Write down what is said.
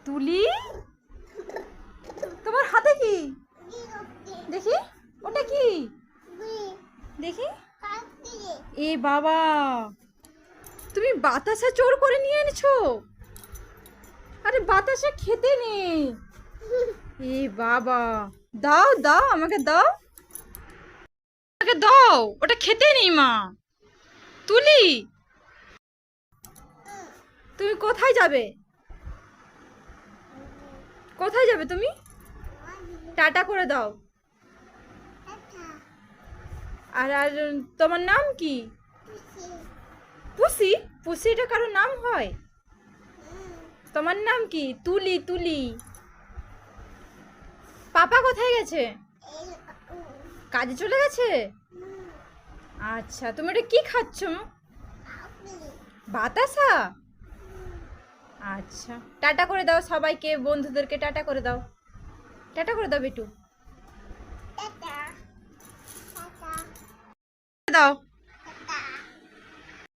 তুলি, তোমার হাতে কি? দেখি, ওটা কি? দেখি। এ বাবা, তুমি বাতাসা চোর করে নিয়ে এনেছো? আরে বাতাসা খেতে নেই। এ বাবা, দাও দাও, আমাকে দাও, আমাকে দাও, ওটা খেতে নেই মা। তুলি, তুমি কোথায় যাবে? কোথায় যাবে তুমি? টাটা করে দাও। আর আর তোমার নাম কি? পুসি? পুসি এটা কারো নাম হয়? তোমার নাম কি? তুলি, তুলি। পাপা কোথায় গেছে? কাজে চলে গেছে? আচ্ছা, তুমি এটা কি খাচ্ছ? বাতাসা? আচ্ছা, টাটা করে দাও সবাইকে, বন্ধুদেরকে টাটা করে দাও। টাটা করে দাও বেটু। দাও।